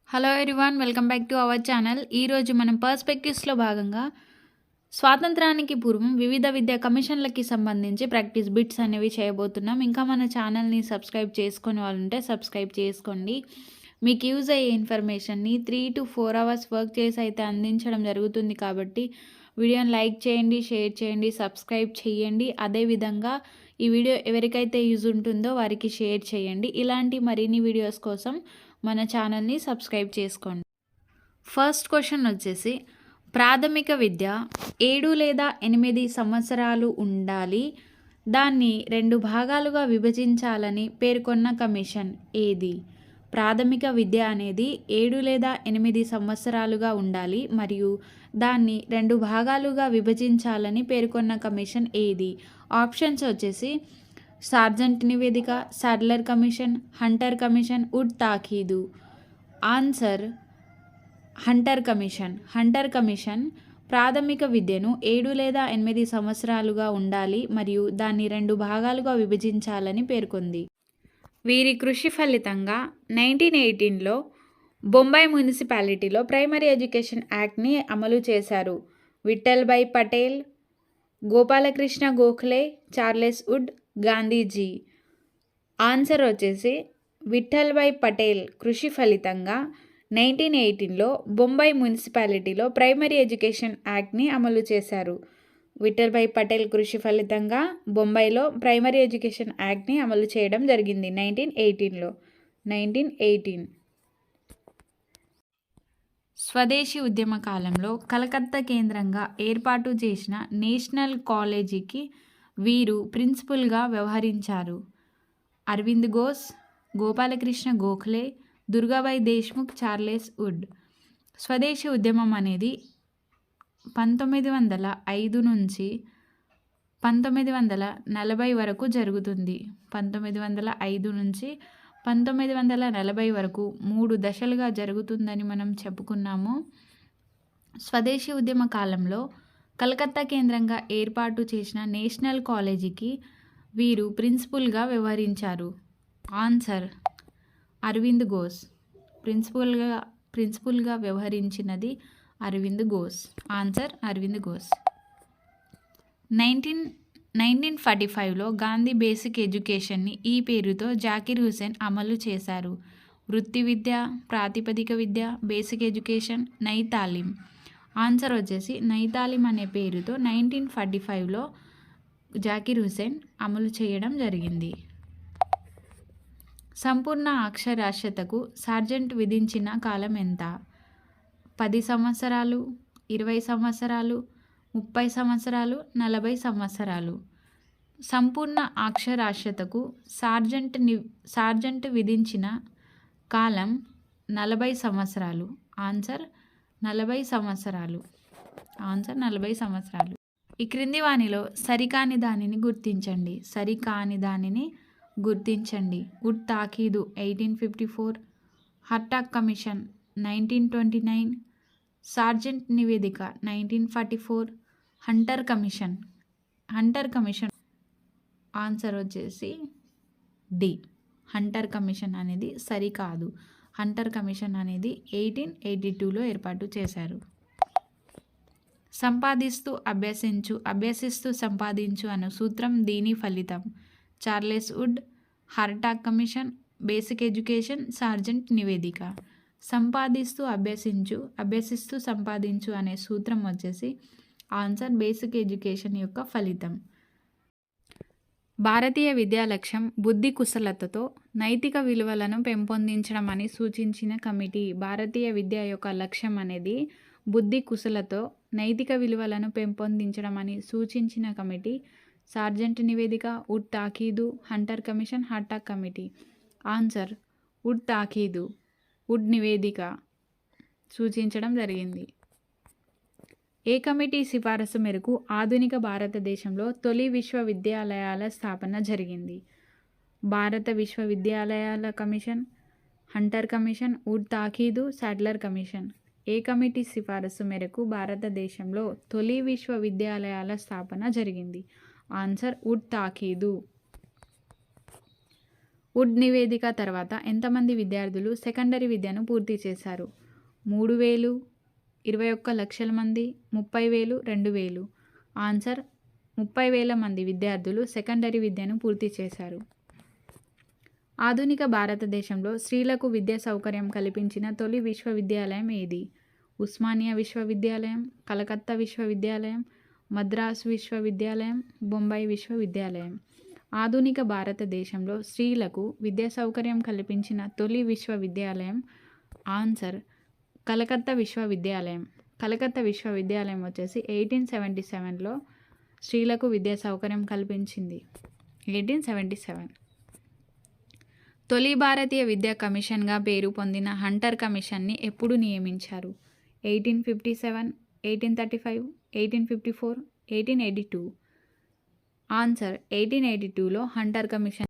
Hello everyone, welcome back to our channel. ఈరోజు మనం పర్స్పెక్టివ్స్లో భాగంగా స్వాతంత్రానికి పూర్వం వివిధ విద్యా కమిషన్లకి సంబంధించి ప్రాక్టీస్ బిట్స్ అనేవి చేయబోతున్నాం. ఇంకా మన ఛానల్ని సబ్స్క్రైబ్ చేసుకొని వాళ్ళు ఉంటే సబ్స్క్రైబ్ చేసుకోండి. మీకు యూజ్ అయ్యే ఇన్ఫర్మేషన్ని 3 to 4 hours వర్క్ చేసి అయితే అందించడం జరుగుతుంది. కాబట్టి వీడియోని లైక్ చేయండి, షేర్ చేయండి, సబ్స్క్రైబ్ చేయండి. అదేవిధంగా ఈ వీడియో ఎవరికైతే యూజ్ ఉంటుందో వారికి షేర్ చేయండి. ఇలాంటి మరిన్ని వీడియోస్ కోసం మన ఛానల్ని సబ్స్క్రైబ్ చేసుకోండి. ఫస్ట్ క్వశ్చన్ వచ్చేసి, ప్రాథమిక విద్య 7 లేదా 8 సంవత్సరాలు ఉండాలి, దాన్ని 2 భాగాలుగా విభజించాలని పేర్కొన్న కమిషన్ ఏది? ప్రాథమిక విద్య అనేది 7 లేదా 8 సంవత్సరాలుగా ఉండాలి మరియు దాన్ని 2 భాగాలుగా విభజించాలని పేర్కొన్న కమిషన్ ఏది? ఆప్షన్స్ వచ్చేసి సార్జెంట్ నివేదిక, Sadler commission, Hunter commission, Wood తాకీదు. Answer Hunter commission. Hunter commission ప్రాథమిక విద్యను 7 లేదా 8 సంవత్సరాలుగా ఉండాలి మరియు దాన్ని 2 భాగాలుగా విభజించాలని పేర్కొంది. వీరి కృషి ఫలితంగా 1918లో బొంబాయి మున్సిపాలిటీలో ప్రైమరీ ఎడ్యుకేషన్ యాక్ట్ని అమలు చేశారు. Vithalbhai Patel, Gopalakrishna Gokhale, Charles would, Gandhiji. Answer వచ్చేసి విఠల్భాయ్ పటేల్ కృషి ఫలితంగా 1918లో బొంబాయి మున్సిపాలిటీలో ప్రైమరీ ఎడ్యుకేషన్ యాక్ట్ని అమలు చేశారు. విఠల్భాయ్ పటేల్ కృషి ఫలితంగా బొంబాయిలో ప్రైమరీ ఎడ్యుకేషన్ యాక్ట్ని అమలు చేయడం జరిగింది 1918లో. 1918 స్వదేశీ ఉద్యమ కాలంలో కలకత్తా కేంద్రంగా ఏర్పాటు చేసిన నేషనల్ కాలేజీకి వీరు ప్రిన్సిపల్గా వ్యవహరించారు. Arvind Ghosh, Gopal Krishna Gokhale, Durgabai Deshmukh, Charles Wood. స్వదేశీ ఉద్యమం అనేది 1905 నుంచి 1940 వరకు జరుగుతుంది. 1905 నుంచి 1940 వరకు 3 దశలుగా జరుగుతుందని మనం చెప్పుకున్నాము. స్వదేశీ ఉద్యమ కాలంలో కలకత్తా కేంద్రంగా ఏర్పాటు చేసిన నేషనల్ కాలేజీకి వీరు ప్రిన్సిపల్గా వ్యవహరించారు. ఆన్సర్ అరవింద్ ఘోష్. ప్రిన్సిపల్గా వ్యవహరించినది అరవింద్ ఘోష్. ఆన్సర్ అరవింద్ ఘోష్. 1945లో గాంధీ బేసిక్ ఎడ్యుకేషన్ని ఈ పేరుతో జాకిర్ హుసేన్ అమలు చేశారు. వృత్తి విద్య, ప్రాతిపదిక విద్య, బేసిక్ ఎడ్యుకేషన్, నై తాలీం. ఆన్సర్ వచ్చేసి నై తాలీం అనే పేరుతో 1945లో జాకిర్ హుసేన్ అమలు చేయడం జరిగింది. సంపూర్ణ అక్షరాస్యతకు సార్జెంట్ విధించిన కాలం ఎంత? 10 సంవత్సరాలు, 20 సంవత్సరాలు, 30 సంవత్సరాలు, 40 సంవత్సరాలు. సంపూర్ణ అక్షరాస్యతకు సార్జెంట్ విధించిన కాలం 40 సంవత్సరాలు. ఆన్సర్ 40 సంవత్సరాలు. ఆన్సర్ 40 సంవత్సరాలు. ఈ క్రింది వానిలో సరికాని దానిని గుర్తించండి. సరికాని దానిని గుర్తించండి. వుడ్ తాకీదు 1854, హర్టాగ్ కమిషన్ 1929, సార్జెంట్ నివేదిక 1944, హంటర్ కమిషన్. ఆన్సర్ వచ్చేసి డి. హంటర్ కమిషన్ అనేది సరికాదు. హంటర్ కమిషన్ అనేది 1882లో ఏర్పాటు చేశారు. సంపాదిస్తూ అభ్యసించు, అభ్యసిస్తూ సంపాదించు అను సూత్రం దీని ఫలితం. Charles Wood, Hartog commission, basic education, Sargent నివేదిక. సంపాదిస్తూ అభ్యసించు, అభ్యసిస్తూ సంపాదించు అనే సూత్రం వచ్చేసి ఆన్సర్ బేసిక్ ఎడ్యుకేషన్ యొక్క ఫలితం. భారతీయ విద్యా లక్ష్యం బుద్ధి కుశలతతో నైతిక విలువలను పెంపొందించడం అని సూచించిన కమిటీ. భారతీయ విద్య యొక్క లక్ష్యం అనేది బుద్ధి కుశలతో నైతిక విలువలను పెంపొందించడం అని సూచించిన కమిటీ. సార్జెంట్ నివేదిక, వుడ్ తాకీదు, Hunter commission, Hartog committee. Answer Wood తాకీదు. వుడ్ నివేదిక సూచించడం జరిగింది. ఏ కమిటీ సిఫారసు మేరకు ఆధునిక భారతదేశంలో తొలి విశ్వవిద్యాలయాల స్థాపన జరిగింది? భారత విశ్వవిద్యాలయాల కమిషన్, హంటర్ కమిషన్, వుడ్ తాకీదు, సాడ్లర్ కమిషన్. ఏ కమిటీ సిఫారసు మేరకు భారతదేశంలో తొలి విశ్వవిద్యాలయాల స్థాపన జరిగింది? ఆన్సర్ వుడ్ తాకీదు. వుడ్ నివేదిక తర్వాత ఎంతమంది విద్యార్థులు సెకండరీ విద్యను పూర్తి చేశారు? 3,000, 21 లక్షల మంది, 30,000, 2,000. ఆన్సర్ 30,000 మంది విద్యార్థులు సెకండరీ విద్యను పూర్తి చేశారు. ఆధునిక భారతదేశంలో స్త్రీలకు విద్యా సౌకర్యం కల్పించిన తొలి విశ్వవిద్యాలయం ఏది? ఉస్మానియా విశ్వవిద్యాలయం, కలకత్తా విశ్వవిద్యాలయం, మద్రాసు విశ్వవిద్యాలయం, బొంబాయి విశ్వవిద్యాలయం. ఆధునిక భారతదేశంలో స్త్రీలకు విద్యా సౌకర్యం కల్పించిన తొలి విశ్వవిద్యాలయం ఆన్సర్ కలకత్తా విశ్వవిద్యాలయం. కలకత్తా విశ్వవిద్యాలయం వచ్చేసి 1877లో స్త్రీలకు విద్యా సౌకర్యం కల్పించింది. 1877. తొలి భారతీయ విద్యా కమిషన్గా పేరు పొందిన హంటర్ కమిషన్ని ఎప్పుడు నియమించారు? 1857, 1835, 1854, 1882. Answer 1882లో Hunter commission